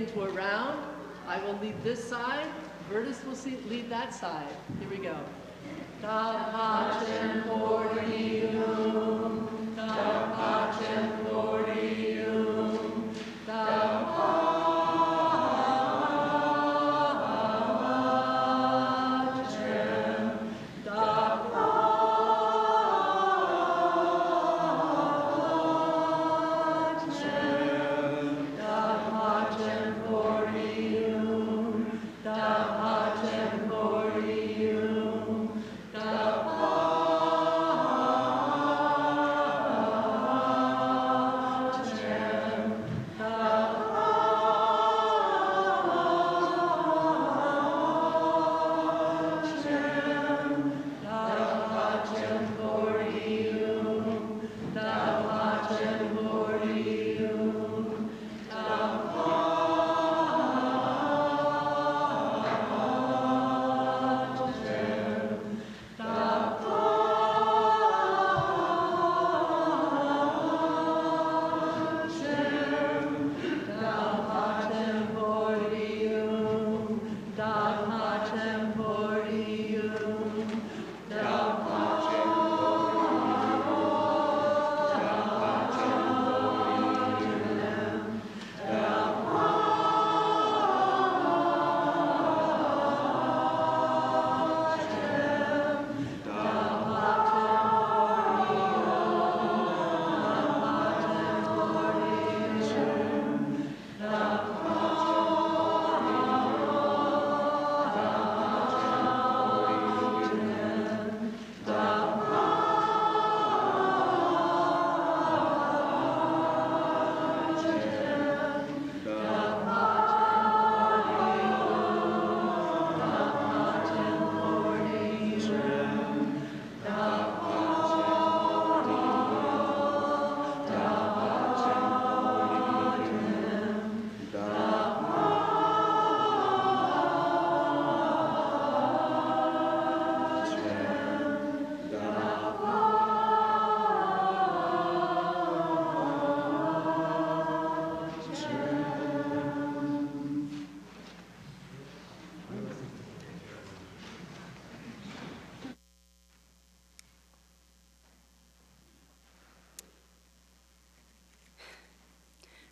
into a round. I will lead this side. Vertus will lead that side. Here we go. Da pacem Fortium, da pacem Fortium, da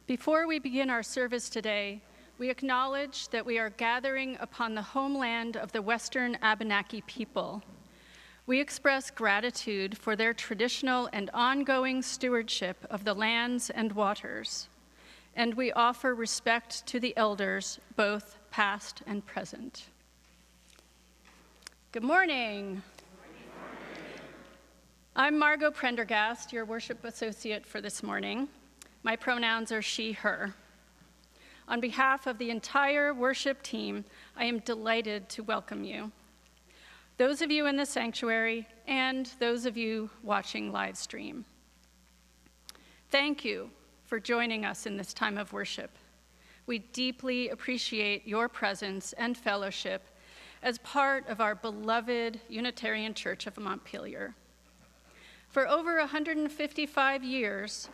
Before we begin our service today, we acknowledge that we are gathering upon the homeland of the Western Abenaki people. We express gratitude for their traditional and ongoing stewardship of the lands and waters, and we offer respect to the elders, both past and present. Good morning. I'm Margot Prendergast, your worship associate for this morning. My pronouns are she, her. On behalf of the entire worship team, I am delighted to welcome you. Those of you in the sanctuary and those of you watching live stream. Thank you for joining us in this time of worship. We deeply appreciate your presence and fellowship as part of our beloved Unitarian Church of Montpelier. For over 155 years,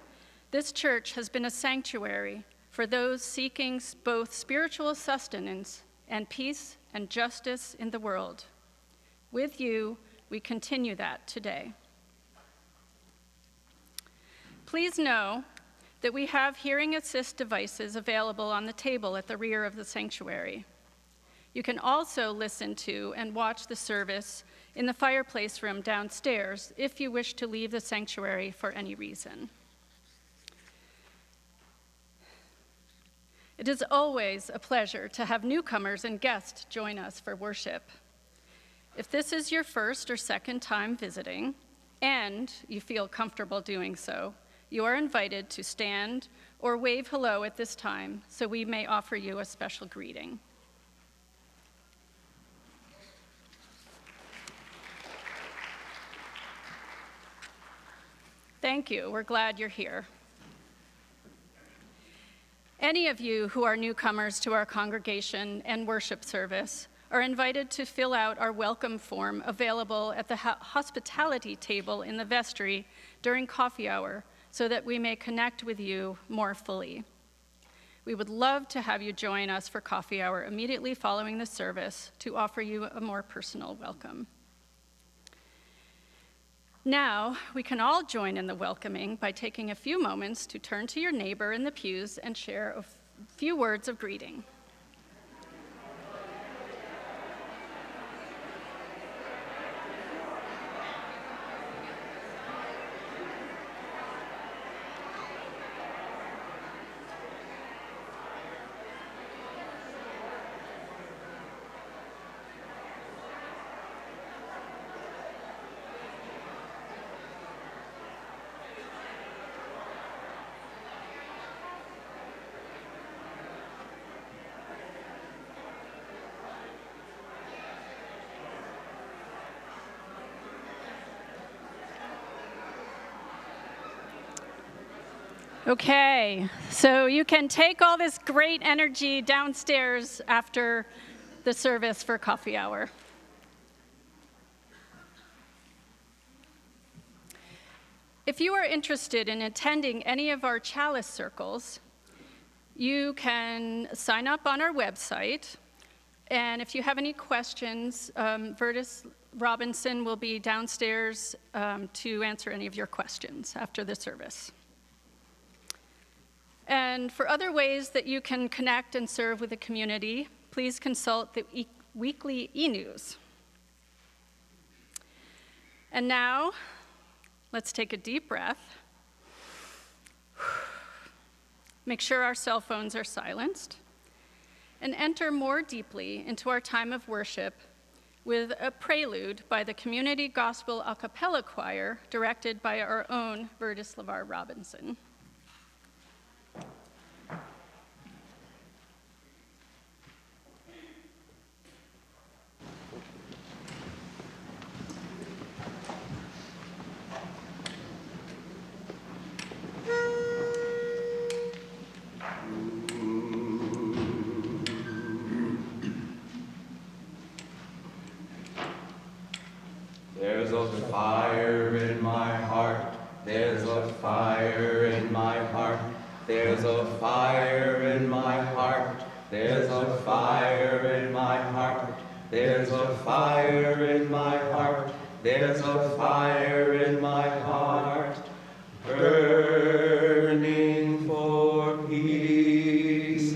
this church has been a sanctuary for those seeking both spiritual sustenance and peace and justice in the world. With you, we continue that today. Please know that we have hearing assist devices available on the table at the rear of the sanctuary. You can also listen to and watch the service in the fireplace room downstairs if you wish to leave the sanctuary for any reason. It is always a pleasure to have newcomers and guests join us for worship. If this is your first or second time visiting, and you feel comfortable doing so, you are invited to stand or wave hello at this time so we may offer you a special greeting. Thank you. We're glad you're here. Any of you who are newcomers to our congregation and worship service are invited to fill out our welcome form available at the hospitality table in the vestry during coffee hour so that we may connect with you more fully. We would love to have you join us for coffee hour immediately following the service to offer you a more personal welcome. Now, we can all join in the welcoming by taking a few moments to turn to your neighbor in the pews and share a few words of greeting. Okay, so you can take all this great energy downstairs after the service for coffee hour. If you are interested in attending any of our chalice circles, you can sign up on our website. And if you have any questions, Vertus Robinson will be downstairs to answer any of your questions after the service. And for other ways that you can connect and serve with the community, please consult the weekly e-news. And now, let's take a deep breath. Make sure our cell phones are silenced, and enter more deeply into our time of worship with a prelude by the Community Gospel a Capella Choir, directed by our own Vertus LeVar Robinson. There's a fire in my heart, there's a fire in my heart, there's a fire in my heart, there's a fire in my heart, there's a fire in my heart, there's a fire in my heart, burning for peace.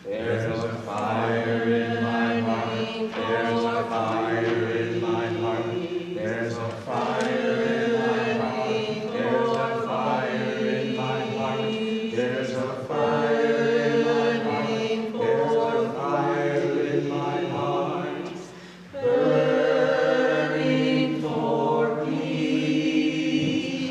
There's a fire in my heart, there's a fire in my heart, there's a fire in my heart, there's a fire in my heart, there's a fire in my heart, there's a fire in my heart, burning for peace.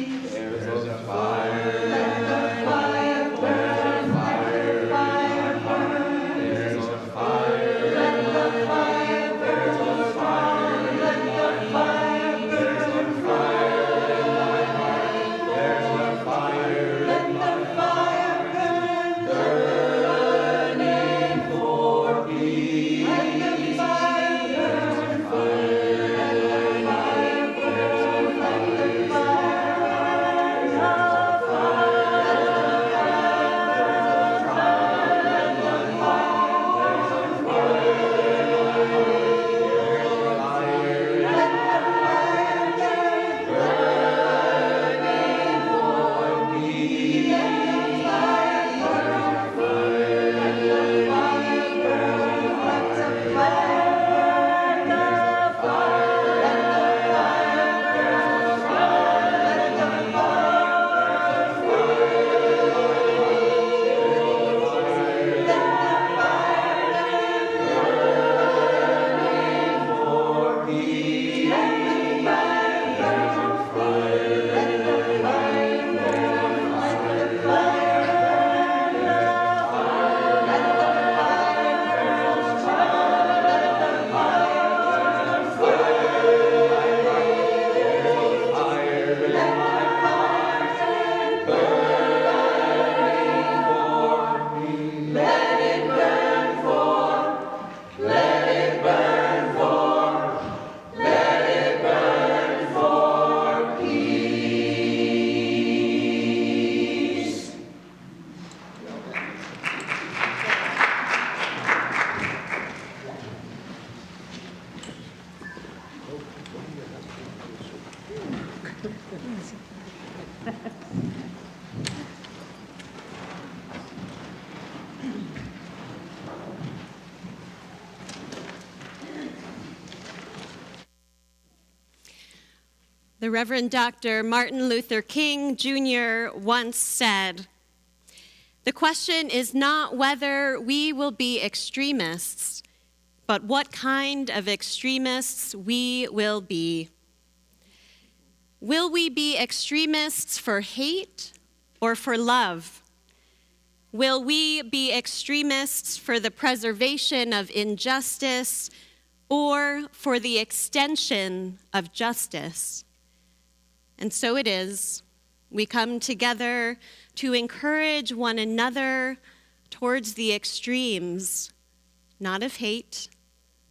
The Reverend Dr. Martin Luther King Jr. once said, "The question is not whether we will be extremists, but what kind of extremists we will be. Will we be extremists for hate or for love? Will we be extremists for the preservation of injustice or for the extension of justice?" And so it is. We come together to encourage one another towards the extremes, not of hate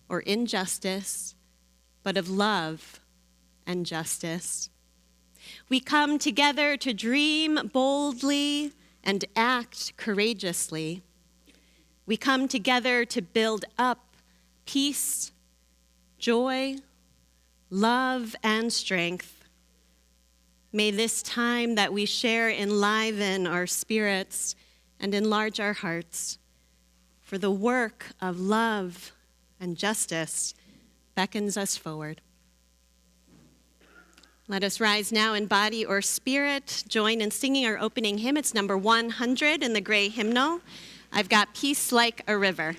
or injustice, but of love and justice. We come together to dream boldly and act courageously. We come together to build up peace, joy, love, and strength. May this time that we share enliven our spirits and enlarge our hearts, for the work of love and justice beckons us forward. Let us rise now in body or spirit, join in singing our opening hymn. It's number 100 in the gray hymnal. I've got Peace Like a River.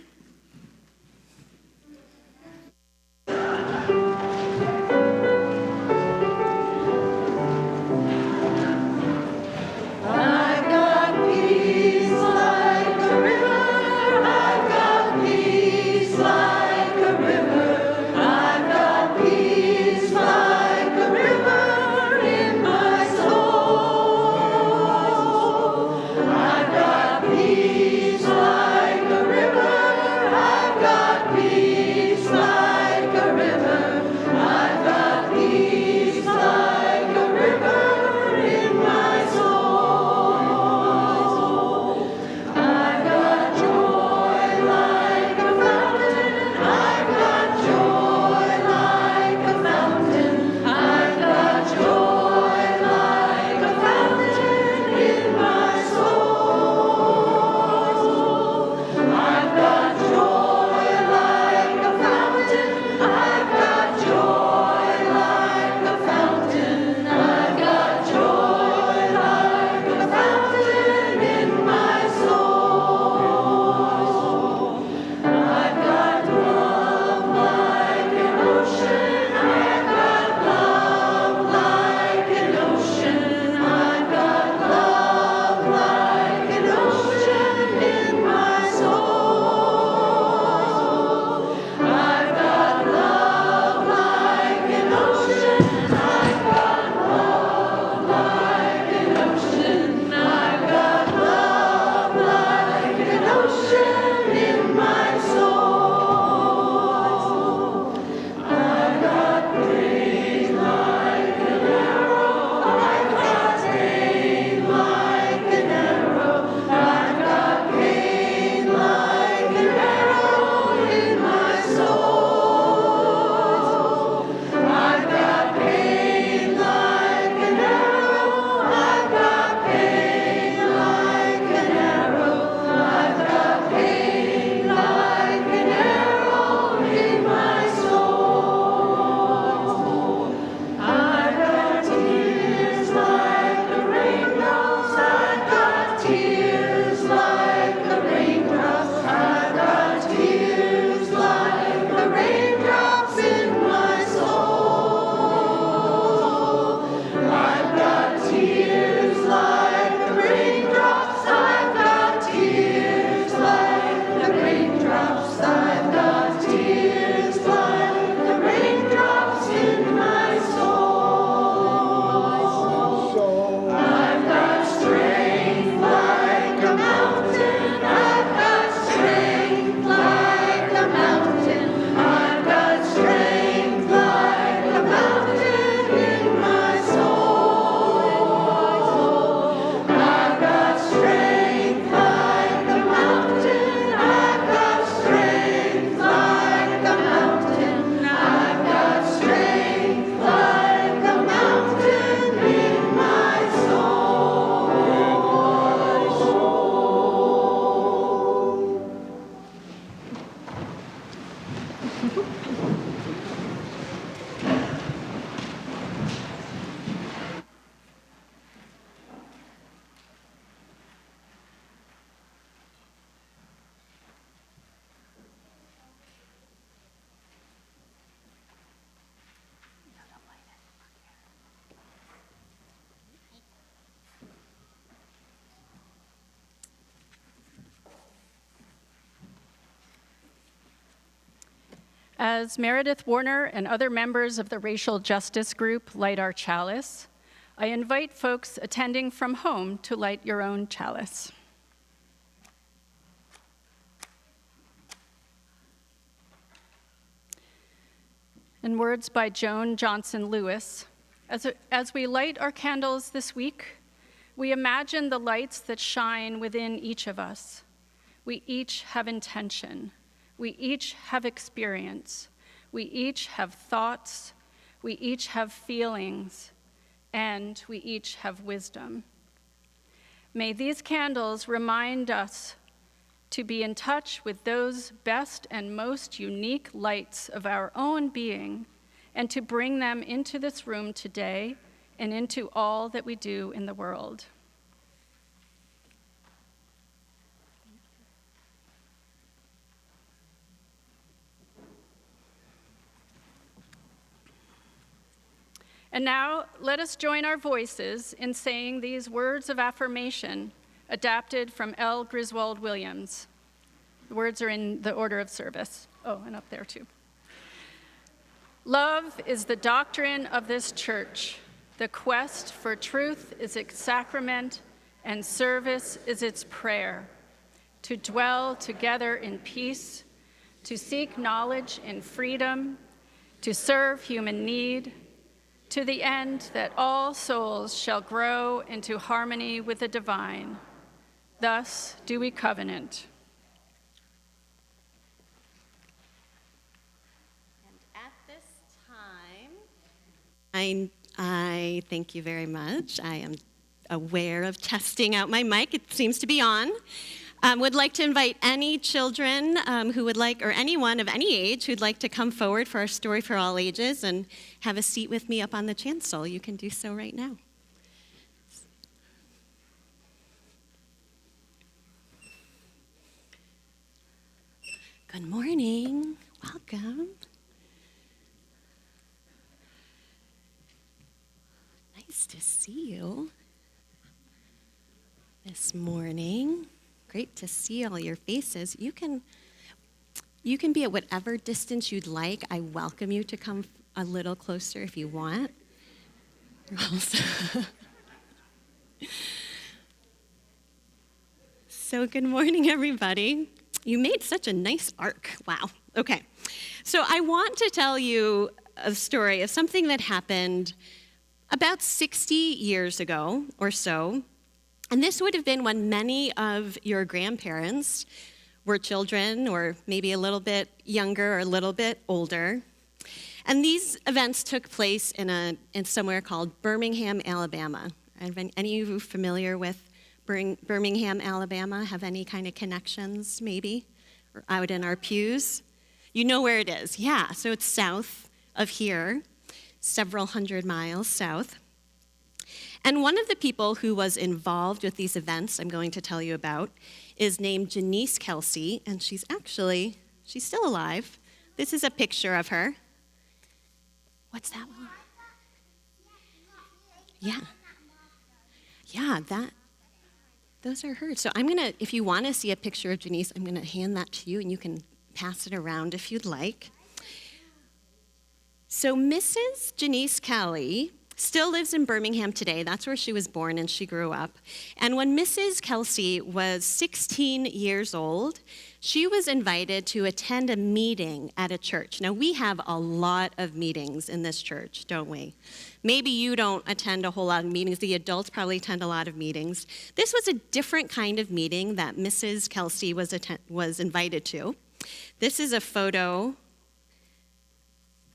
Peace like a river. As Meredith Warner and other members of the racial justice group light our chalice, I invite folks attending from home to light your own chalice. In words by Joan Johnson Lewis, as we light our candles this week, we imagine the lights that shine within each of us. We each have intention. We each have experience. We each have thoughts. We each have feelings. And we each have wisdom. May these candles remind us to be in touch with those best and most unique lights of our own being, and to bring them into this room today and into all that we do in the world. And now, let us join our voices in saying these words of affirmation, adapted from L. Griswold Williams. The words are in the order of service. Oh, and up there too. Love is the doctrine of this church. The quest for truth is its sacrament, and service is its prayer. To dwell together in peace, to seek knowledge in freedom, to serve human need, to the end that all souls shall grow into harmony with the divine. Thus do we covenant. And at this time, I thank you very much. I am aware of testing out my mic. It seems to be on. Would like to invite any children who would like, or anyone of any age who'd like to come forward for our Story for All Ages and have a seat with me up on the chancel. You can do so right now. Good morning. Welcome. Nice to see you this morning. Great to see all your faces. You can be at whatever distance you'd like. I welcome you to come a little closer if you want. So good morning, everybody. You made such a nice arc. Wow. Okay. So I want to tell you a story of something that happened about 60 years ago or so. And this would have been when many of your grandparents were children, or maybe a little bit younger or a little bit older. And these events took place in somewhere called Birmingham, Alabama. Are any of you familiar with Birmingham, Alabama? Have any kind of connections, maybe, or out in our pews? You know where it is. Yeah, so it's south of here, several hundred miles south. And one of the people who was involved with these events I'm going to tell you about is named Janice Kelsey, and she's still alive. This is a picture of her. What's that one? Yeah, those are hers. So if you want to see a picture of Janice, I'm gonna hand that to you, and you can pass it around if you'd like. So Mrs. Janice Kelly still lives in Birmingham today. That's where she was born and she grew up. And when Mrs. Kelsey was 16 years old, she was invited to attend a meeting at a church. Now, we have a lot of meetings in this church, don't we? Maybe you don't attend a whole lot of meetings. The adults probably attend a lot of meetings. This was a different kind of meeting that Mrs. Kelsey was invited to. This is a photo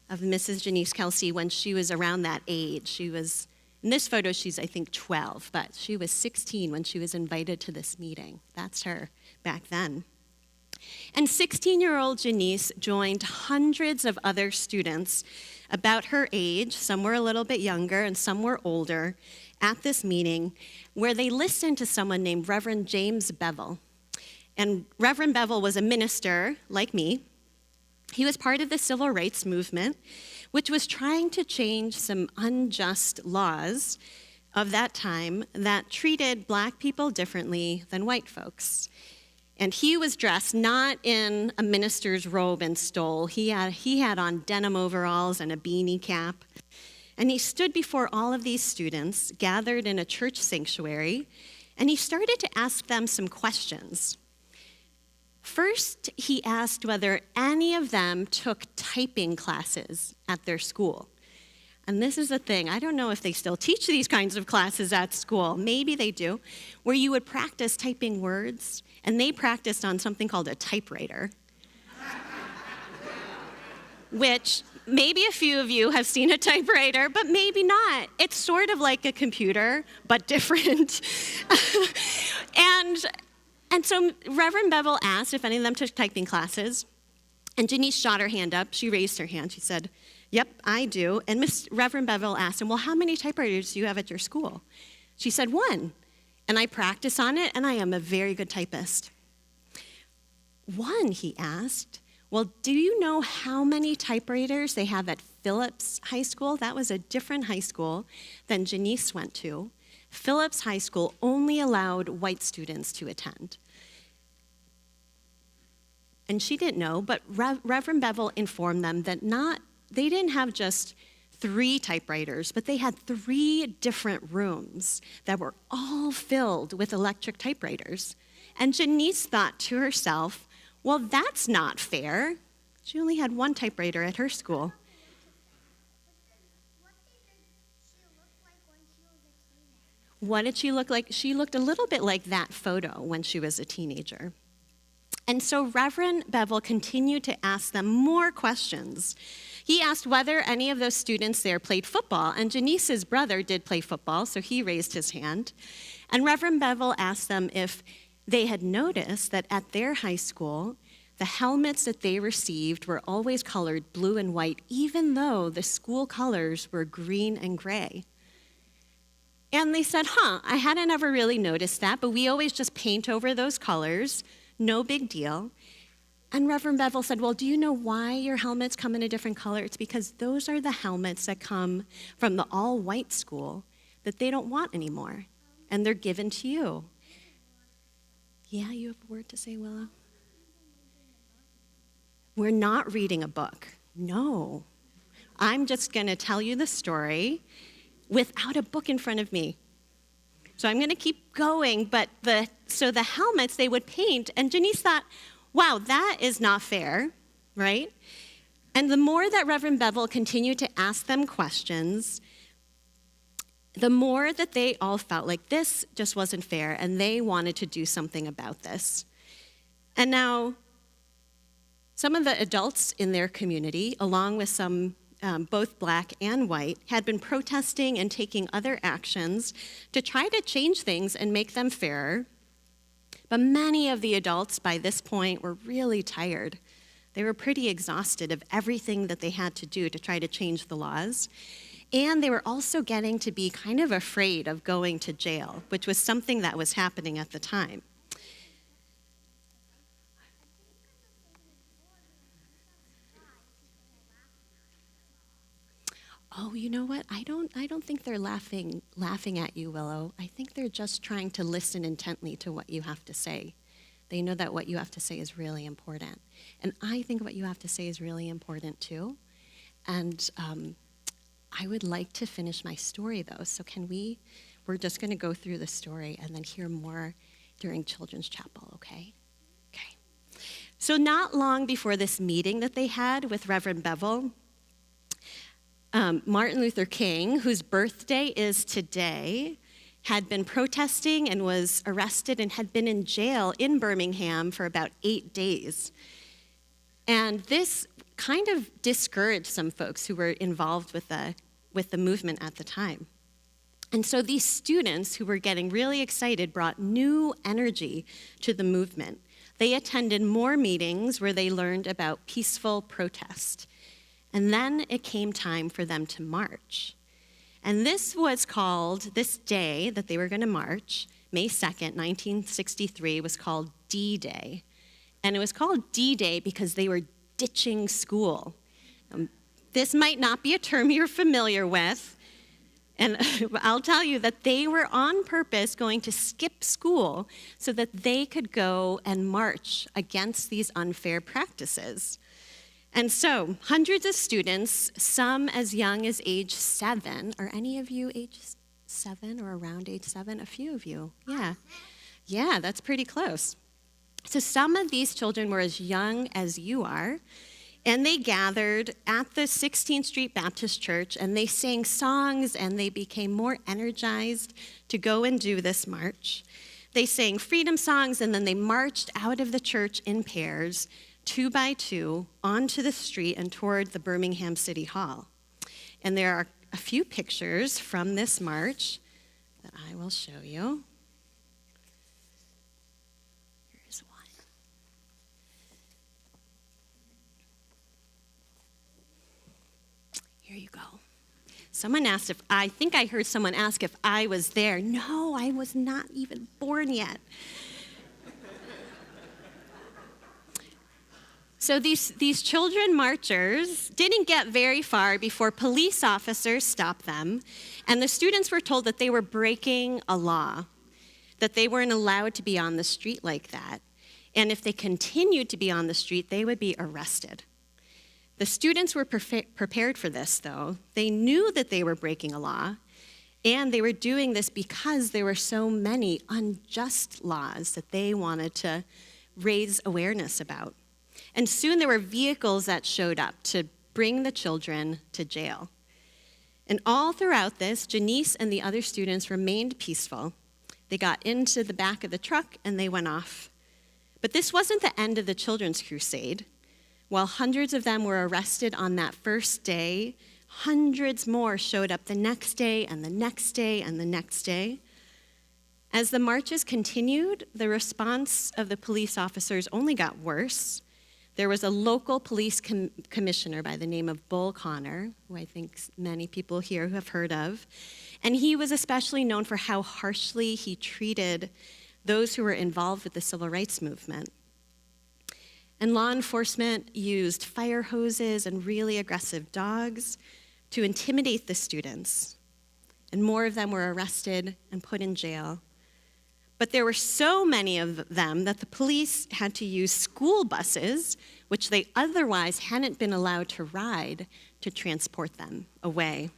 of Mrs. Janice Kelsey when she was around that age. In this photo, she's, I think, 12, but she was 16 when she was invited to this meeting. That's her back then. And 16-year-old Janice joined hundreds of other students about her age, some were a little bit younger and some were older, at this meeting where they listened to someone named Reverend James Bevel. And Reverend Bevel was a minister like me. He was part of the civil rights movement, which was trying to change some unjust laws of that time that treated black people differently than white folks. And he was dressed not in a minister's robe and stole. He had on denim overalls and a beanie cap. And he stood before all of these students gathered in a church sanctuary, and he started to ask them some questions. First, he asked whether any of them took typing classes at their school. And this is the thing, I don't know if they still teach these kinds of classes at school. Maybe they do, where you would practice typing words, and they practiced on something called a typewriter, which maybe a few of you have seen a typewriter, but maybe not. It's sort of like a computer, but different. And so Reverend Bevel asked if any of them took typing classes, and Janice shot her hand up. She raised her hand. She said, "Yep, I do." And Reverend Bevel asked him, "Well, how many typewriters do you have at your school?" She said, "One, and I practice on it, and I am a very good typist." "One," he asked. "Well, do you know how many typewriters they have at Phillips High School?" That was a different high school than Janice went to. Phillips High School only allowed white students to attend. And she didn't know, but Reverend Bevel informed them that they didn't have just 3 typewriters, but they had 3 different rooms that were all filled with electric typewriters. And Janice thought to herself, well, that's not fair. She only had 1 typewriter at her school. What did she look like? She looked a little bit like that photo when she was a teenager. And so Reverend Bevel continued to ask them more questions. He asked whether any of those students there played football, and Janice's brother did play football, so he raised his hand. And Reverend Bevel asked them if they had noticed that at their high school, the helmets that they received were always colored blue and white, even though the school colors were green and gray. And they said, I hadn't ever really noticed that, but we always just paint over those colors, no big deal. And Reverend Bevel said, well, do you know why your helmets come in a different color? It's because those are the helmets that come from the all-white school that they don't want anymore, and they're given to you. Yeah, you have a word to say, Willow? We're not reading a book. No. I'm just going to tell you the story without a book in front of me. So I'm going to keep going, but the helmets they would paint, and Janice thought, wow, that is not fair, right? And the more that Reverend Bevel continued to ask them questions, the more that they all felt like this just wasn't fair, and they wanted to do something about this. And now, some of the adults in their community, along with some both black and white, had been protesting and taking other actions to try to change things and make them fairer. But many of the adults by this point were really tired. They were pretty exhausted of everything that they had to do to try to change the laws. And they were also getting to be kind of afraid of going to jail, which was something that was happening at the time. Oh, you know what? I don't think they're laughing at you, Willow. I think they're just trying to listen intently to what you have to say. They know that what you have to say is really important. And I think what you have to say is really important too. And I would like to finish my story though. So we're just going to go through the story and then hear more during Children's Chapel, okay? Okay. So not long before this meeting that they had with Reverend Bevel, Martin Luther King, whose birthday is today, had been protesting and was arrested and had been in jail in Birmingham for about 8 days. And this kind of discouraged some folks who were involved with the movement at the time. And so these students who were getting really excited brought new energy to the movement. They attended more meetings where they learned about peaceful protest. And then it came time for them to march. And this day that they were going to march, May 2nd, 1963, was called D-Day. And it was called D-Day because they were ditching school. This might not be a term you're familiar with. And I'll tell you that they were on purpose going to skip school so that they could go and march against these unfair practices. And so, hundreds of students, some as young as age 7. Are any of you age 7 or around age 7? A few of you, yeah. Yeah, that's pretty close. So some of these children were as young as you are, and they gathered at the 16th Street Baptist Church, and they sang songs, and they became more energized to go and do this march. They sang freedom songs, and then they marched out of the church in pairs, 2 by 2, onto the street and toward the Birmingham City Hall. And there are a few pictures from this march that I will show you. Here's one. Here you go. Someone asked I think I heard someone ask if I was there. No, I was not even born yet. So these children marchers didn't get very far before police officers stopped them, and the students were told that they were breaking a law, that they weren't allowed to be on the street like that, and if they continued to be on the street, they would be arrested. The students were prepared for this, though. They knew that they were breaking a law, and they were doing this because there were so many unjust laws that they wanted to raise awareness about. And soon there were vehicles that showed up to bring the children to jail. And all throughout this, Janice and the other students remained peaceful. They got into the back of the truck and they went off. But this wasn't the end of the children's crusade. While hundreds of them were arrested on that first day, hundreds more showed up the next day and the next day and the next day. As the marches continued, the response of the police officers only got worse. There was a local police commissioner by the name of Bull Connor, who I think many people here have heard of, and he was especially known for how harshly he treated those who were involved with the civil rights movement. And law enforcement used fire hoses and really aggressive dogs to intimidate the students, and more of them were arrested and put in jail. But there were so many of them that the police had to use school buses, which they otherwise hadn't been allowed to ride, to transport them away.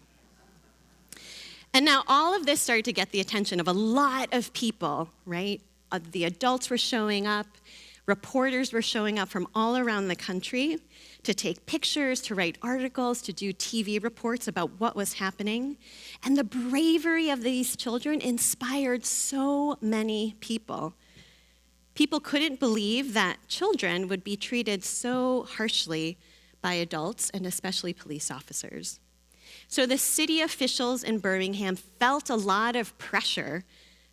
And now all of this started to get the attention of a lot of people, right? The adults were showing up. Reporters were showing up from all around the country to take pictures, to write articles, to do TV reports about what was happening. And the bravery of these children inspired so many people. People couldn't believe that children would be treated so harshly by adults and especially police officers. So the city officials in Birmingham felt a lot of pressure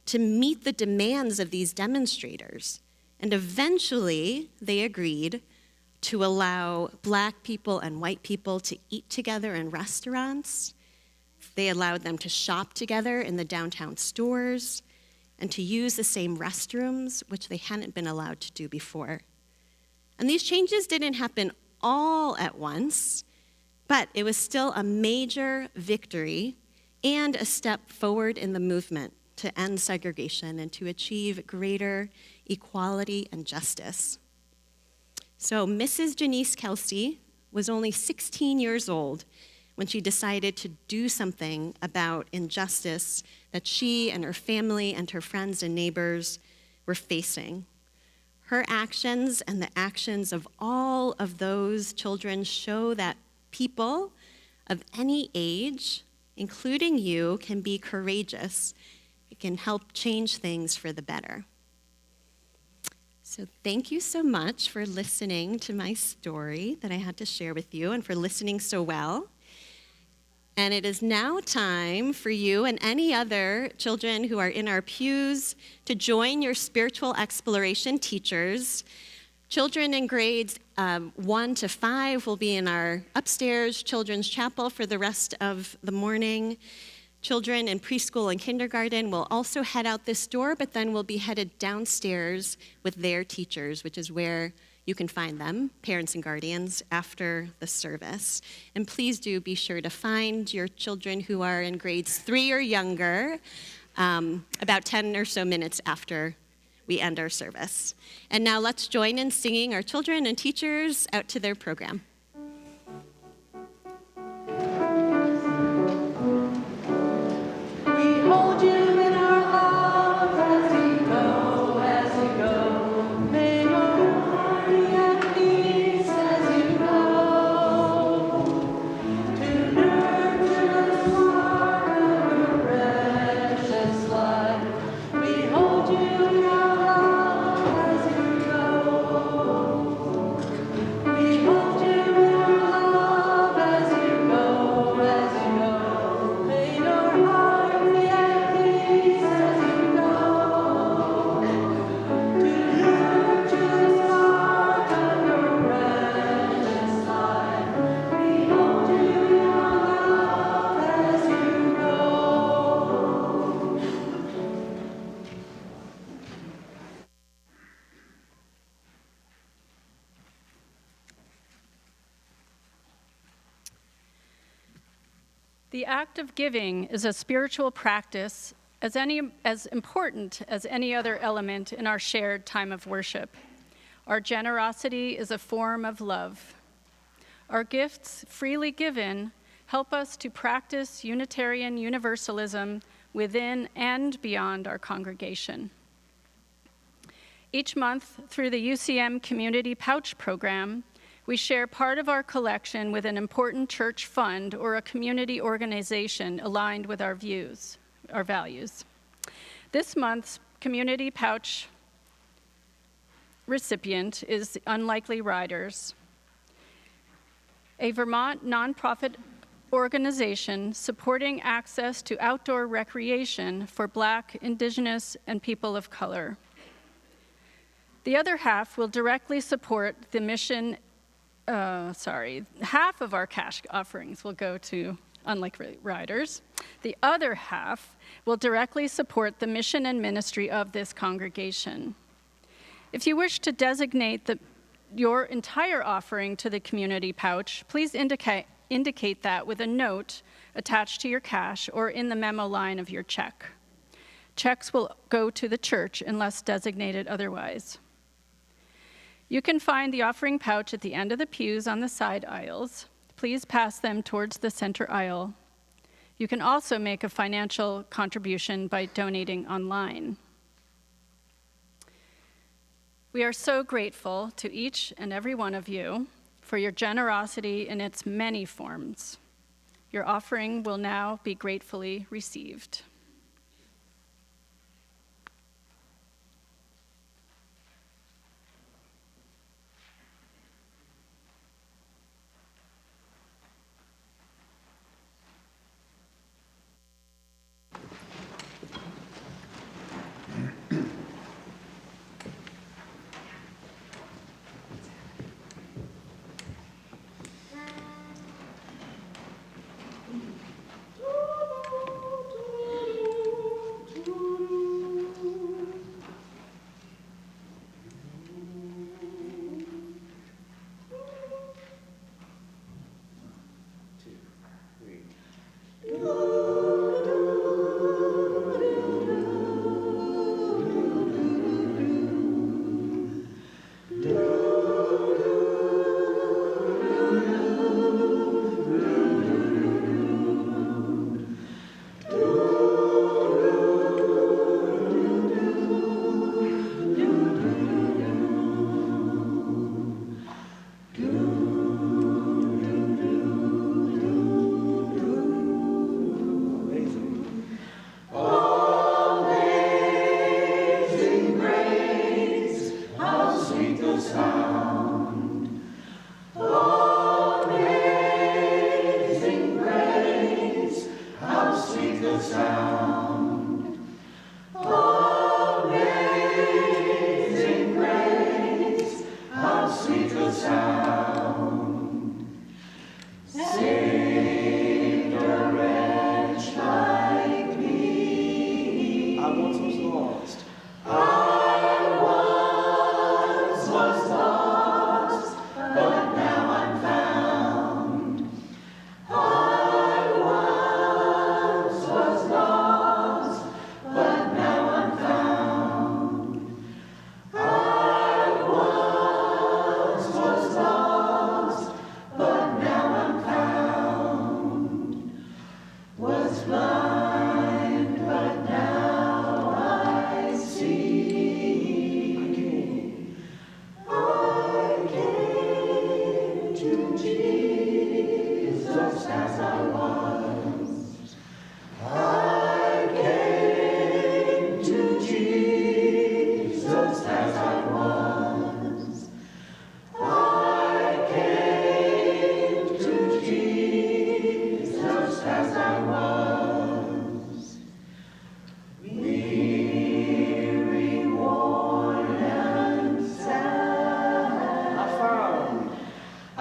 to meet the demands of these demonstrators. And eventually, they agreed to allow Black people and white people to eat together in restaurants. They allowed them to shop together in the downtown stores and to use the same restrooms, which they hadn't been allowed to do before. And these changes didn't happen all at once, but it was still a major victory and a step forward in the movement to end segregation and to achieve greater equality and justice. So Mrs. Janice Kelsey was only 16 years old when she decided to do something about injustice that she and her family and her friends and neighbors were facing. Her actions and the actions of all of those children show that people of any age, including you, can be courageous. It can help change things for the better. So thank you so much for listening to my story that I had to share with you and for listening so well. And it is now time for you and any other children who are in our pews to join your spiritual exploration teachers. Children in grades 1 to 5 will be in our upstairs children's chapel for the rest of the morning. Children in preschool and kindergarten will also head out this door, but then will be headed downstairs with their teachers, which is where You can find them, parents and guardians, after the service. And please do be sure to find your children who are in grades 3 or younger about 10 or so minutes after we end our service. And now let's join in singing our children and teachers out to their program. We hold you in our arms as you go. May your heart be at peace as you go. To nurture the spark of your precious life. We hold you in our arms as you go. We hold you in our love as you go, as you go. May your heart be at peace as you go. To nurture the spark of your precious life. We hold you in our love as you go. The act of giving is a spiritual practice as important as any other element in our shared time of worship. Our generosity is a form of love. Our gifts, freely given, help us to practice Unitarian Universalism within and beyond our congregation. Each month, through the UCM Community Pouch Program, we share part of our collection with an important church fund or a community organization aligned with our values. This month's Community Pouch recipient is the Unlikely Riders, a Vermont nonprofit organization supporting access to outdoor recreation for Black, Indigenous, and people of color. The other half will directly support the mission. Half of our cash offerings will go to Unlikely Riders. The other half will directly support the mission and ministry of this congregation. If you wish to designate your entire offering to the community pouch, please indicate that with a note attached to your cash or in the memo line of your check. Checks will go to the church unless designated otherwise. You can find the offering pouch at the end of the pews on the side aisles. Please pass them towards the center aisle. You can also make a financial contribution by donating online. We are so grateful to each and every one of you for your generosity in its many forms. Your offering will now be gratefully received.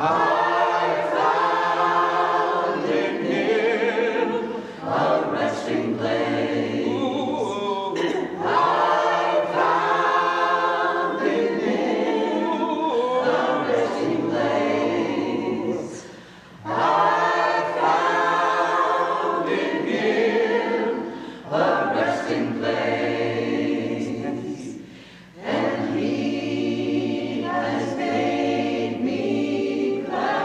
I found in him a resting place. Ooh. I found in him a resting place. I found in him a resting place. And he has made me glad.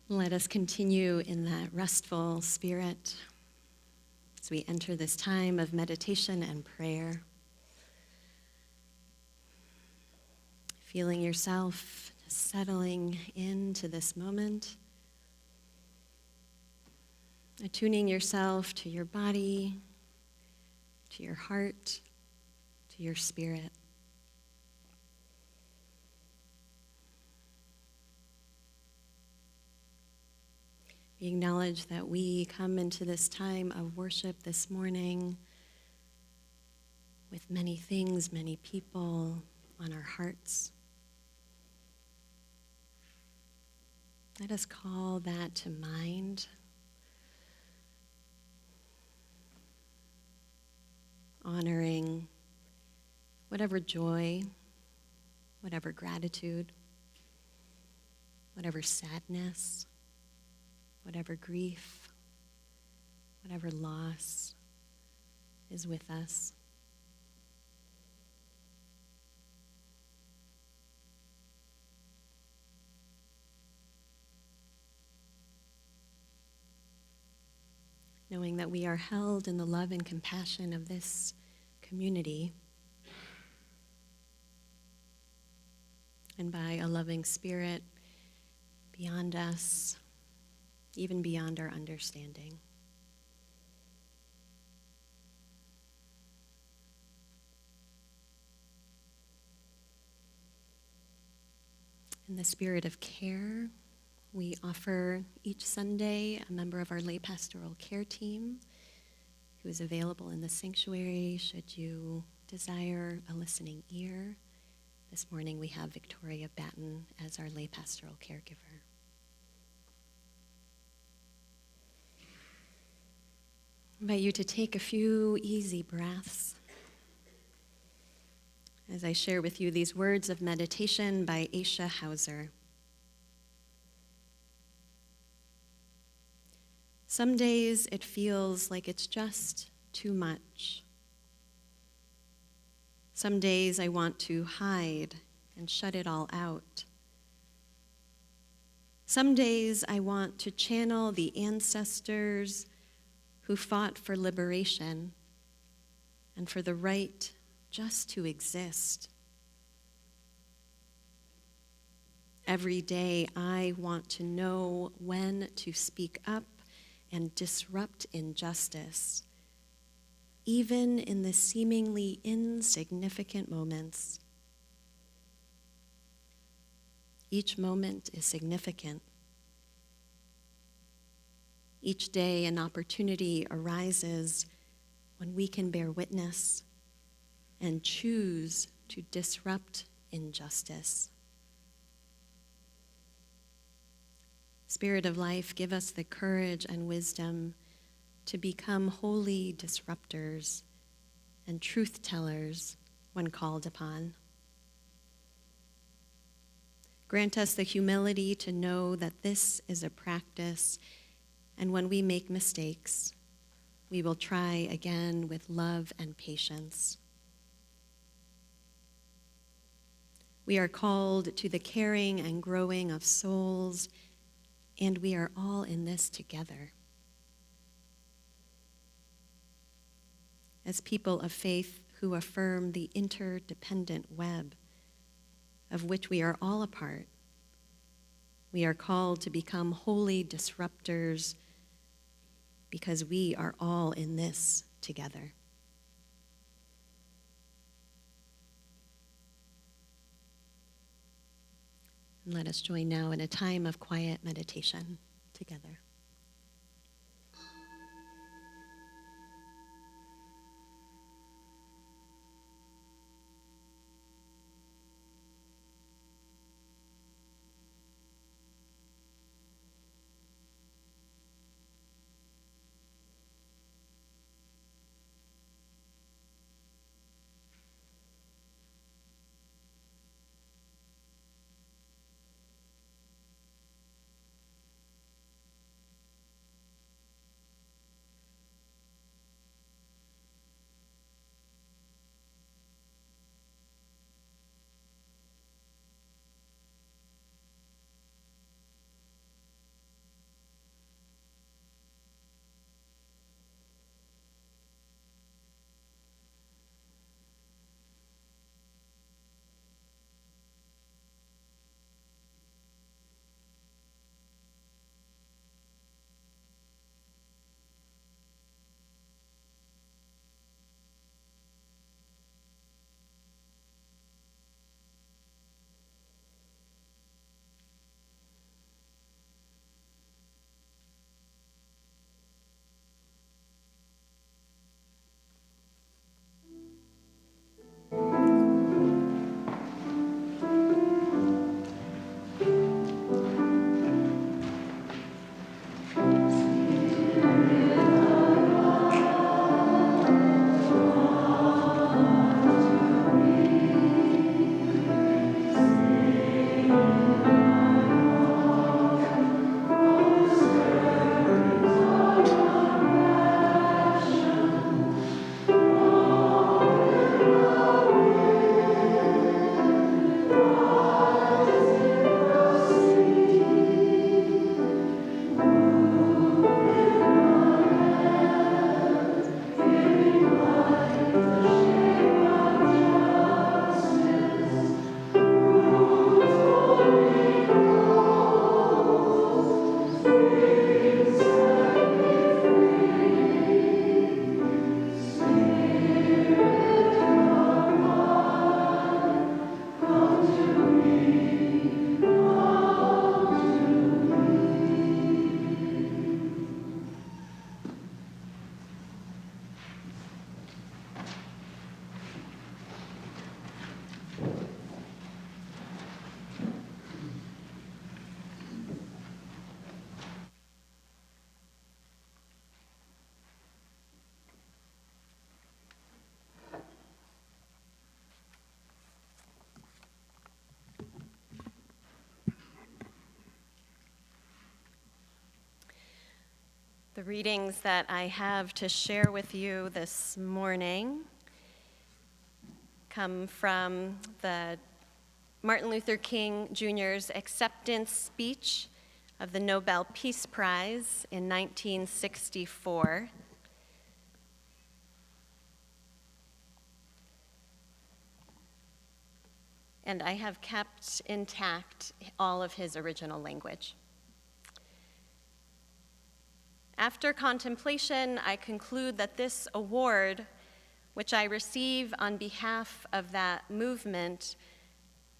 Let us continue in that restful spirit as we enter this time of meditation and prayer. Feeling yourself settling into this moment, attuning yourself to your body, to your heart, to your spirit. We acknowledge that we come into this time of worship this morning with many things, many people on our hearts. Let us call that to mind. Honoring whatever joy, whatever gratitude, whatever sadness, whatever grief, whatever loss is with us. Knowing that we are held in the love and compassion of this community and by a loving spirit beyond us, even beyond our understanding. In the spirit of care, we offer each Sunday a member of our lay pastoral care team who is available in the sanctuary should you desire a listening ear. This morning we have Victoria Batten as our lay pastoral caregiver. I invite you to take a few easy breaths as I share with you these words of meditation by Aisha Hauser. Some days it feels like it's just too much. Some days I want to hide and shut it all out. Some days I want to channel the ancestors who fought for liberation and for the right just to exist. Every day I want to know when to speak up and disrupt injustice, even in the seemingly insignificant moments. Each moment is significant. Each day an opportunity arises when we can bear witness and choose to disrupt injustice. Spirit of life, give us the courage and wisdom to become holy disruptors and truth tellers when called upon. Grant us the humility to know that this is a practice, and when we make mistakes, we will try again with love and patience. We are called to the caring and growing of souls, and we are all in this together. As people of faith who affirm the interdependent web of which we are all a part, we are called to become holy disruptors because we are all in this together. And let us join now in a time of quiet meditation together. The readings that I have to share with you this morning come from the Martin Luther King Jr.'s acceptance speech of the Nobel Peace Prize in 1964. And I have kept intact all of his original language. After contemplation, I conclude that this award, which I receive on behalf of that movement,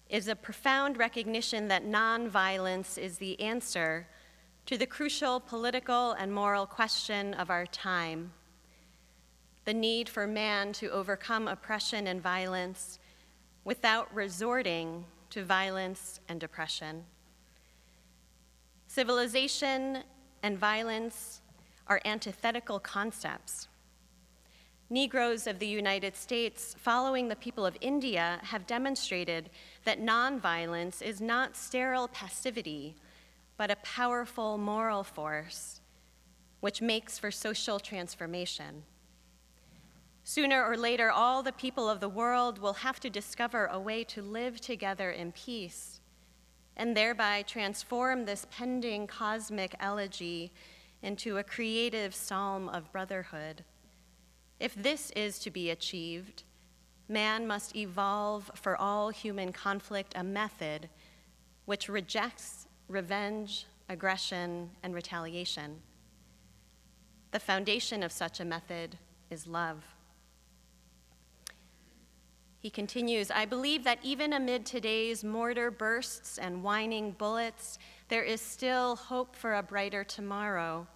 is a profound recognition that nonviolence is the answer to the crucial political and moral question of our time: the need for man to overcome oppression and violence without resorting to violence and oppression. Civilization and violence are antithetical concepts. Negroes of the United States, following the people of India, have demonstrated that nonviolence is not sterile passivity, but a powerful moral force which makes for social transformation. Sooner or later, all the people of the world will have to discover a way to live together in peace and thereby transform this pending cosmic elegy into a creative psalm of brotherhood. If this is to be achieved, man must evolve for all human conflict a method which rejects revenge, aggression, and retaliation. The foundation of such a method is love. He continues, I believe that even amid today's mortar bursts and whining bullets, there is still hope for a brighter tomorrow.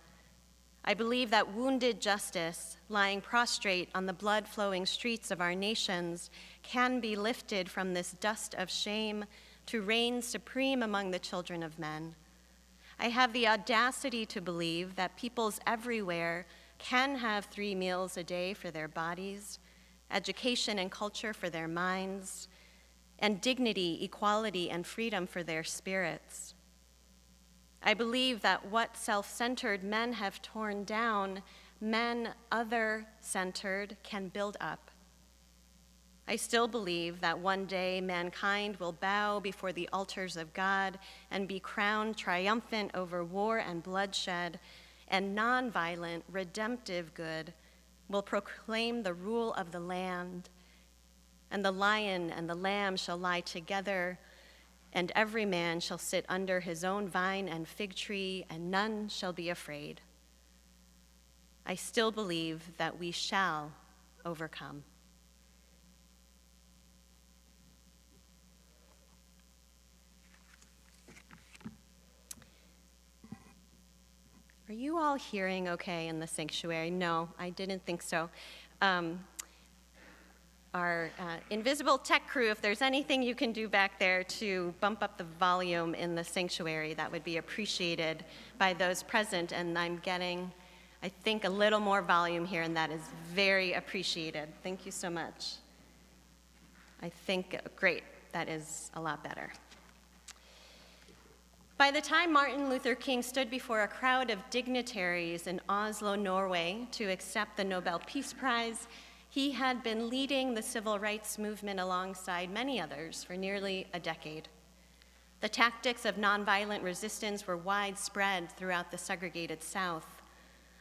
I believe that wounded justice, lying prostrate on the blood-flowing streets of our nations, can be lifted from this dust of shame to reign supreme among the children of men. I have the audacity to believe that peoples everywhere can have 3 meals a day for their bodies, education and culture for their minds, and dignity, equality, and freedom for their spirits. I believe that what self-centered men have torn down, men other-centered can build up. I still believe that one day mankind will bow before the altars of God and be crowned triumphant over war and bloodshed, and nonviolent, redemptive good will proclaim the rule of the land, and the lion and the lamb shall lie together, and every man shall sit under his own vine and fig tree, and none shall be afraid. I still believe that we shall overcome. Are you all hearing okay in the sanctuary? No, I didn't think so. Our invisible tech crew, if there's anything you can do back there to bump up the volume in the sanctuary, that would be appreciated by those present. And I'm getting, I think, a little more volume here, and that is very appreciated. Thank you so much. I think, great, that is a lot better. By the time Martin Luther King stood before a crowd of dignitaries in Oslo, Norway, to accept the Nobel Peace Prize, he had been leading the civil rights movement alongside many others for nearly a decade. The tactics of nonviolent resistance were widespread throughout the segregated South.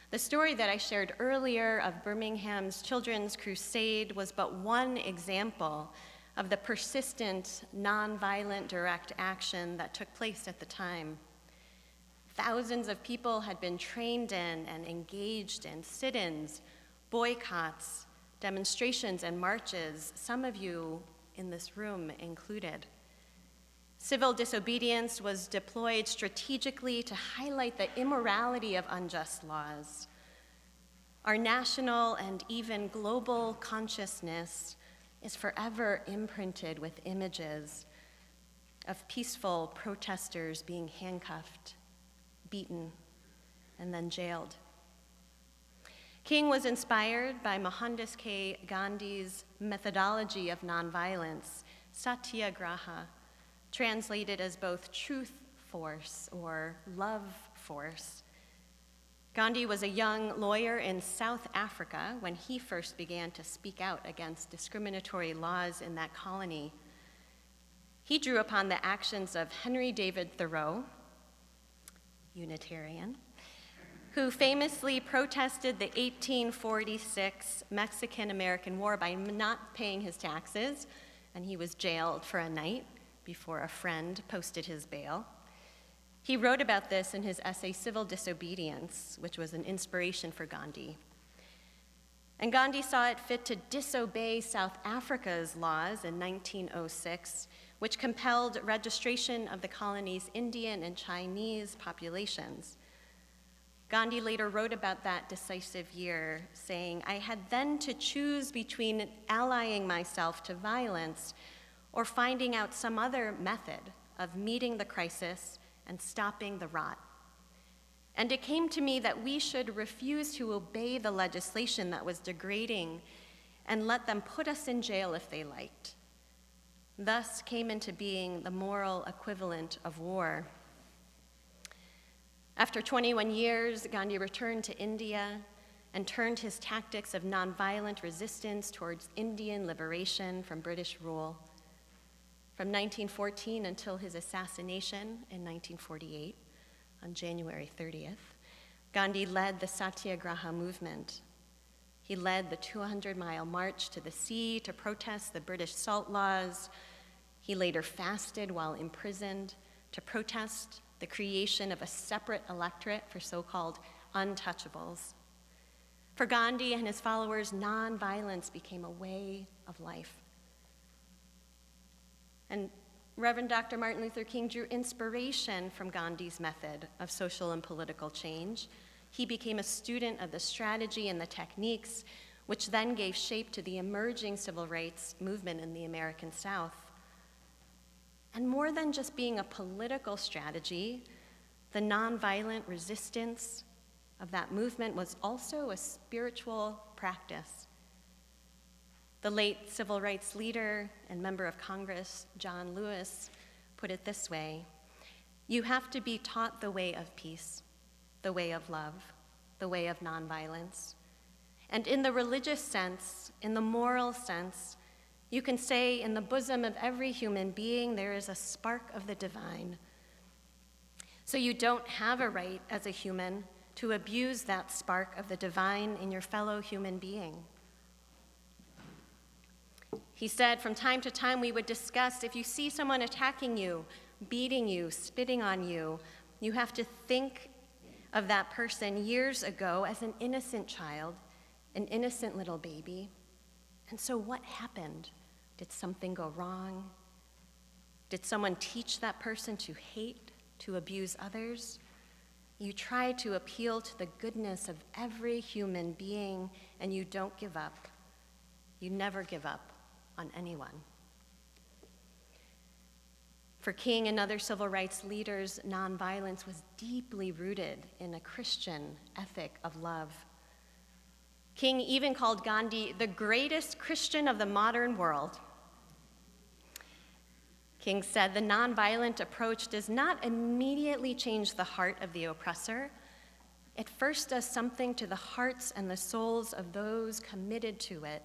The story that I shared earlier of Birmingham's Children's Crusade was but one example of the persistent, nonviolent direct action that took place at the time. Thousands of people had been trained in and engaged in sit-ins, boycotts, demonstrations, and marches, some of you in this room included. Civil disobedience was deployed strategically to highlight the immorality of unjust laws. Our national and even global consciousness is forever imprinted with images of peaceful protesters being handcuffed, beaten, and then jailed. King was inspired by Mohandas K. Gandhi's methodology of nonviolence, satyagraha, translated as both truth force or love force. Gandhi was a young lawyer in South Africa when he first began to speak out against discriminatory laws in that colony. He drew upon the actions of Henry David Thoreau, Unitarian, who famously protested the 1846 Mexican-American War by not paying his taxes, and he was jailed for a night before a friend posted his bail. He wrote about this in his essay, Civil Disobedience, which was an inspiration for Gandhi. And Gandhi saw it fit to disobey South Africa's laws in 1906, which compelled registration of the colony's Indian and Chinese populations. Gandhi later wrote about that decisive year, saying, I had then to choose between allying myself to violence or finding out some other method of meeting the crisis and stopping the rot. And it came to me that we should refuse to obey the legislation that was degrading and let them put us in jail if they liked. Thus came into being the moral equivalent of war. After 21 years, Gandhi returned to India and turned his tactics of nonviolent resistance towards Indian liberation from British rule. From 1914 until his assassination in 1948, on January 30th, Gandhi led the Satyagraha movement. He led the 200-mile march to the sea to protest the British salt laws. He later fasted while imprisoned to protest the creation of a separate electorate for so-called untouchables. For Gandhi and his followers, nonviolence became a way of life. And Reverend Dr. Martin Luther King drew inspiration from Gandhi's method of social and political change. He became a student of the strategy and the techniques, which then gave shape to the emerging civil rights movement in the American South. And more than just being a political strategy, the nonviolent resistance of that movement was also a spiritual practice. The late civil rights leader and member of Congress, John Lewis, put it this way: you have to be taught the way of peace, the way of love, the way of nonviolence. And in the religious sense, in the moral sense, you can say in the bosom of every human being there is a spark of the divine. So you don't have a right as a human to abuse that spark of the divine in your fellow human being. He said, from time to time we would discuss, if you see someone attacking you, beating you, spitting on you, you have to think of that person years ago as an innocent child, an innocent little baby. And so what happened? Did something go wrong? Did someone teach that person to hate, to abuse others? You try to appeal to the goodness of every human being, and you don't give up. You never give up on anyone. For King and other civil rights leaders, nonviolence was deeply rooted in a Christian ethic of love. King even called Gandhi the greatest Christian of the modern world. King said, the nonviolent approach does not immediately change the heart of the oppressor. It first does something to the hearts and the souls of those committed to it.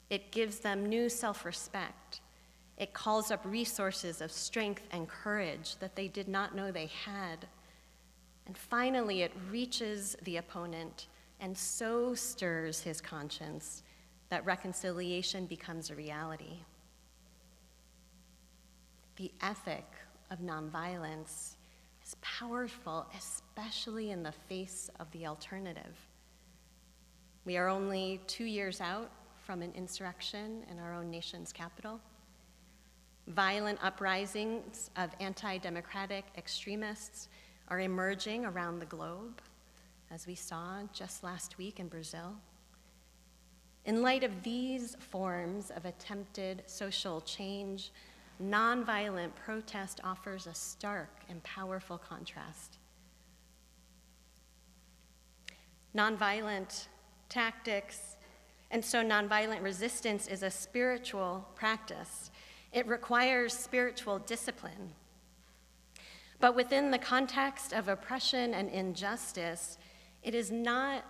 It gives them new self-respect. It calls up resources of strength and courage that they did not know they had. And finally, it reaches the opponent and so stirs his conscience that reconciliation becomes a reality. The ethic of nonviolence is powerful, especially in the face of the alternative. We are only 2 years out from an insurrection in our own nation's capital. Violent uprisings of anti-democratic extremists are emerging around the globe, as we saw just last week in Brazil. In light of these forms of attempted social change, nonviolent protest offers a stark and powerful contrast. Nonviolent tactics, and so nonviolent resistance is a spiritual practice. It requires spiritual discipline. But within the context of oppression and injustice, it is not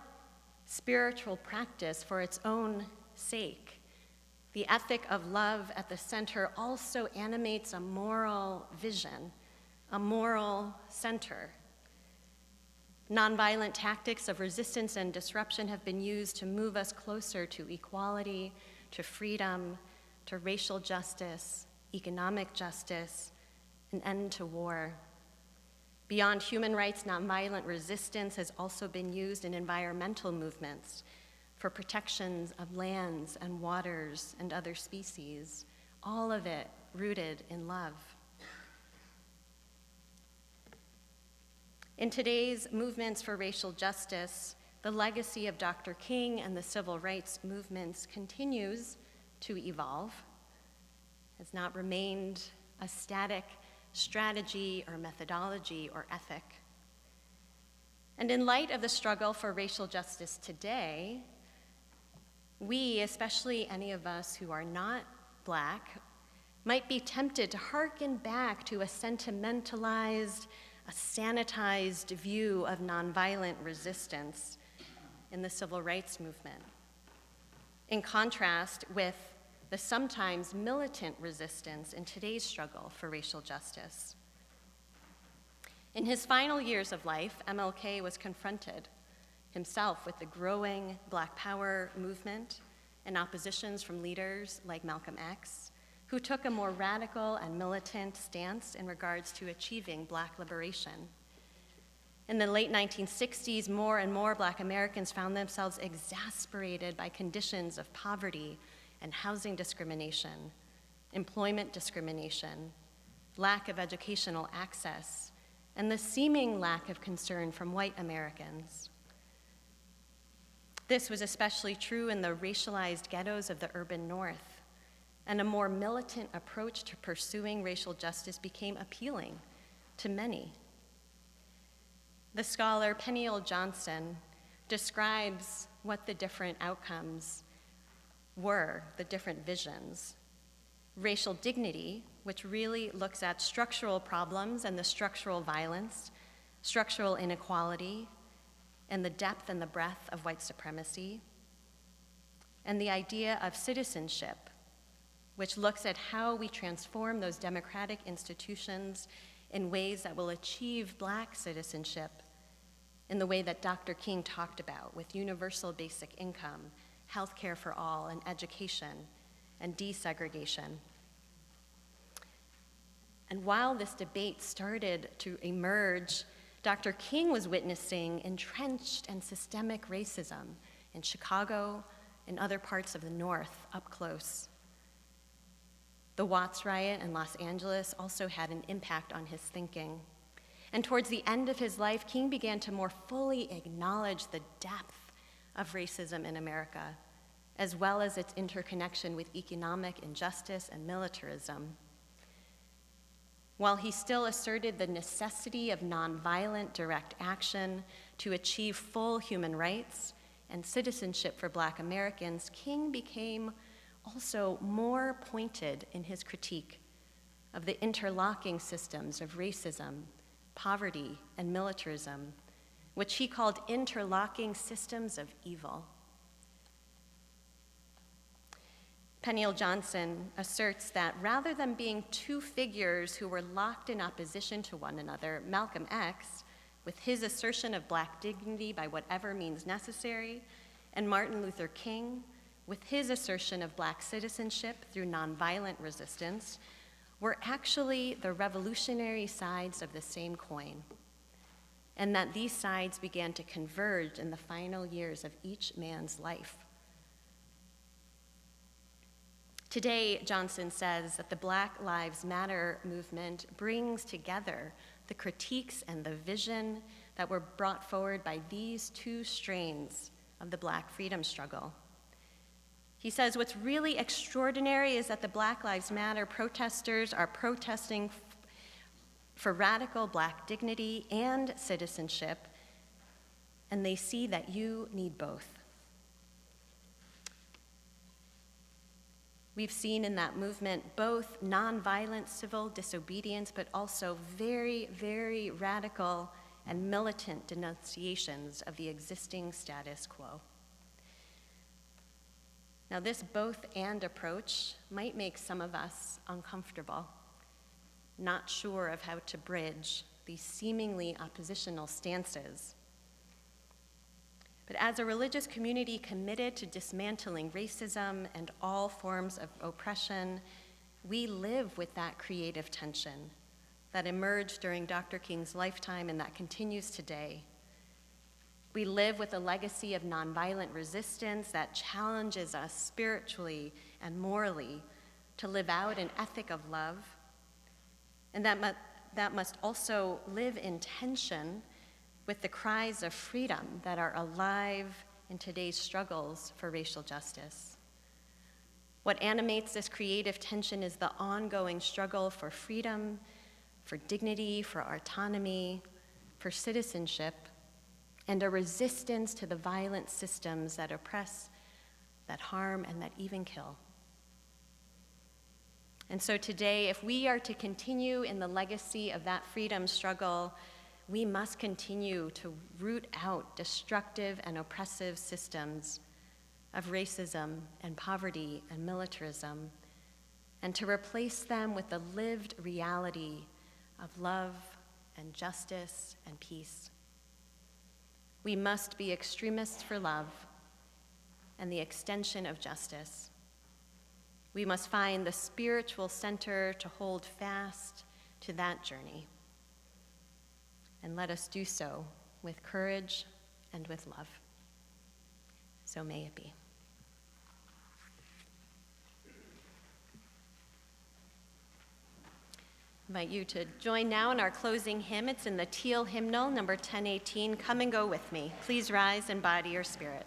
spiritual practice for its own sake. The ethic of love at the center also animates a moral vision, a moral center. Nonviolent tactics of resistance and disruption have been used to move us closer to equality, to freedom, to racial justice, economic justice, an end to war. Beyond human rights, nonviolent resistance has also been used in environmental movements for protections of lands and waters and other species, all of it rooted in love. In today's movements for racial justice, the legacy of Dr. King and the civil rights movements continues to evolve, has not remained a static strategy or methodology or ethic. And in light of the struggle for racial justice today, we, especially any of us who are not Black, might be tempted to hearken back to a sentimentalized, a sanitized view of nonviolent resistance in the civil rights movement, in contrast with the sometimes militant resistance in today's struggle for racial justice. In his final years of life, MLK was confronted himself with the growing Black Power movement and oppositions from leaders like Malcolm X, who took a more radical and militant stance in regards to achieving Black liberation. In the late 1960s, more and more Black Americans found themselves exasperated by conditions of poverty and housing discrimination, employment discrimination, lack of educational access, and the seeming lack of concern from white Americans. This was especially true in the racialized ghettos of the urban North, and a more militant approach to pursuing racial justice became appealing to many. The scholar Peniel Johnson describes what the different outcomes were, the different visions. Racial dignity, which really looks at structural problems and the structural violence, structural inequality, and the depth and the breadth of white supremacy. And the idea of citizenship, which looks at how we transform those democratic institutions in ways that will achieve Black citizenship in the way that Dr. King talked about, with universal basic income, health care for all, and education, and desegregation. And while this debate started to emerge, Dr. King was witnessing entrenched and systemic racism in Chicago and other parts of the North up close. The Watts riot in Los Angeles also had an impact on his thinking. And towards the end of his life, King began to more fully acknowledge the depth of racism in America, as well as its interconnection with economic injustice and militarism. While he still asserted the necessity of nonviolent direct action to achieve full human rights and citizenship for Black Americans, King became also more pointed in his critique of the interlocking systems of racism, poverty, and militarism, which he called interlocking systems of evil. Peniel Johnson asserts that rather than being two figures who were locked in opposition to one another, Malcolm X, with his assertion of Black dignity by whatever means necessary, and Martin Luther King, with his assertion of Black citizenship through nonviolent resistance, were actually the revolutionary sides of the same coin, and that these sides began to converge in the final years of each man's life. Today, Johnson says that the Black Lives Matter movement brings together the critiques and the vision that were brought forward by these two strains of the Black freedom struggle. He says what's really extraordinary is that the Black Lives Matter protesters are protesting for radical Black dignity and citizenship, and they see that you need both. We've seen in that movement both nonviolent civil disobedience, but also very, very radical and militant denunciations of the existing status quo. Now, this both and approach might make some of us uncomfortable, not sure of how to bridge these seemingly oppositional stances. But as a religious community committed to dismantling racism and all forms of oppression, we live with that creative tension that emerged during Dr. King's lifetime and that continues today. We live with a legacy of nonviolent resistance that challenges us spiritually and morally to live out an ethic of love, and that must also live in tension with the cries of freedom that are alive in today's struggles for racial justice. What animates this creative tension is the ongoing struggle for freedom, for dignity, for autonomy, for citizenship, and a resistance to the violent systems that oppress, that harm, and that even kill. And so today, if we are to continue in the legacy of that freedom struggle, we must continue to root out destructive and oppressive systems of racism and poverty and militarism, and to replace them with the lived reality of love and justice and peace. We must be extremists for love and the extension of justice. We must find the spiritual center to hold fast to that journey. And let us do so with courage and with love. So may it be. I invite you to join now in our closing hymn. It's in the teal hymnal, number 1018, Come and Go With Me. Please rise and body your spirit.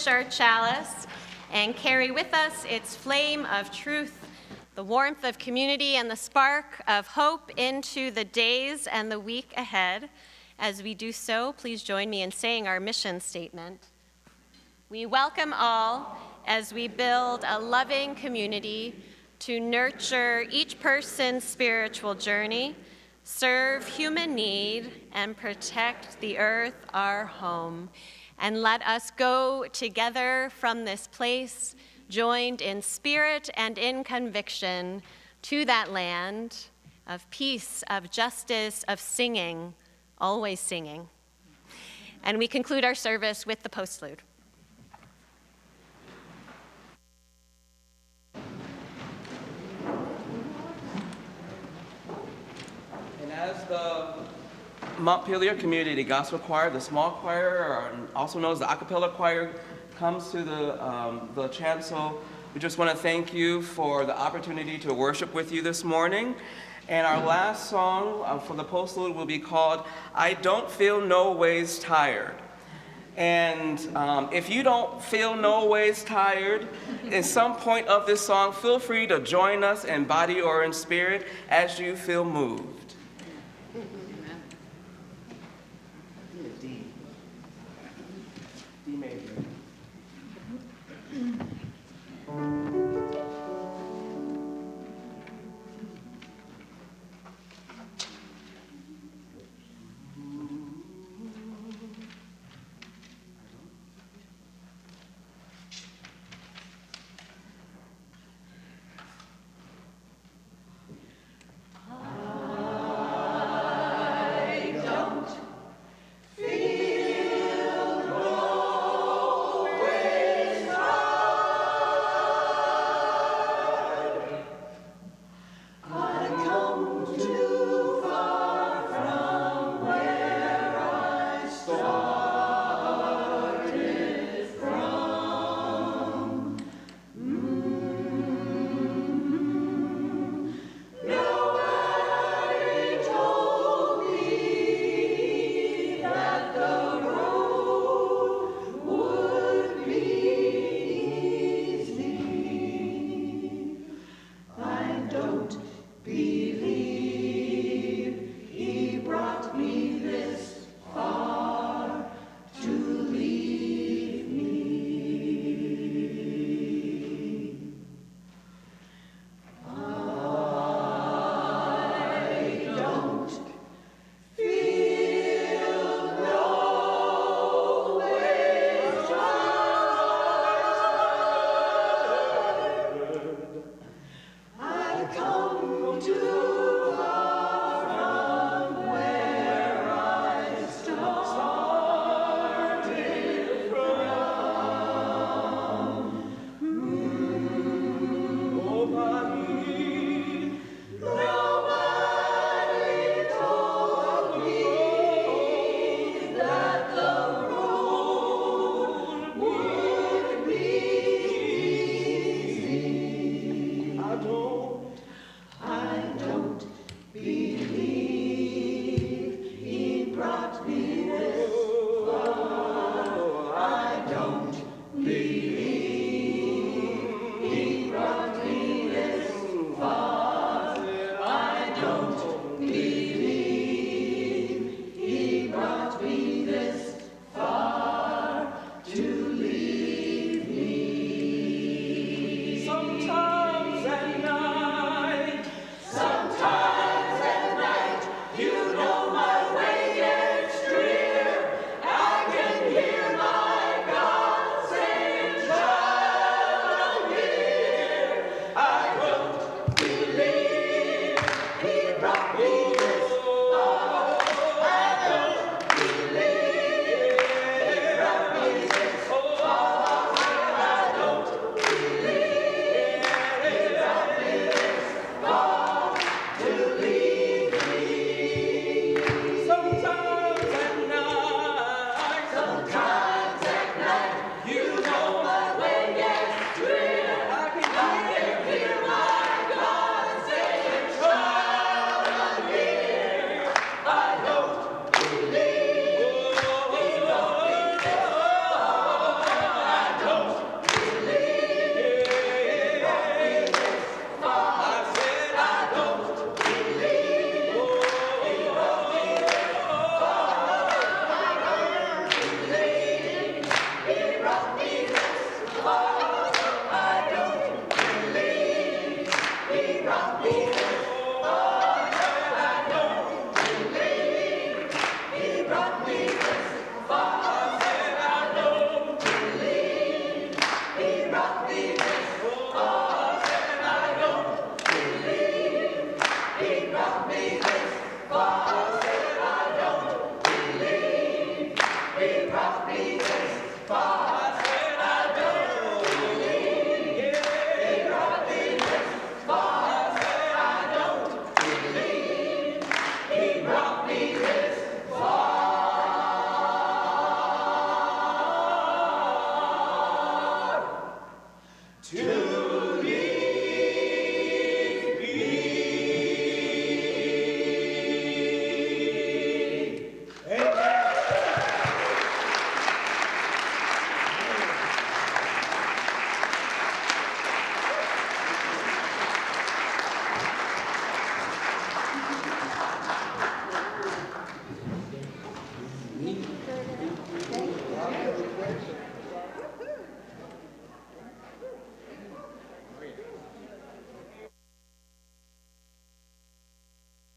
Our chalice and carry with us its flame of truth, the warmth of community, and the spark of hope into the days and the week ahead. As we do so, please join me in saying our mission statement. We welcome all as we build a loving community to nurture each person's spiritual journey, serve human need, and protect the earth, our home. And let us go together from this place, joined in spirit and in conviction, to that land of peace, of justice, of singing, always singing. And we conclude our service with the postlude. And as the Montpelier Community Gospel Choir, the small choir, also known as the Capella choir, comes to the chancel, we just want to thank you for the opportunity to worship with you this morning. And our last song for the postlude will be called I Don't Feel No Ways Tired. And if you don't feel no ways tired, at some point of this song, feel free to join us in body or in spirit as you feel moved.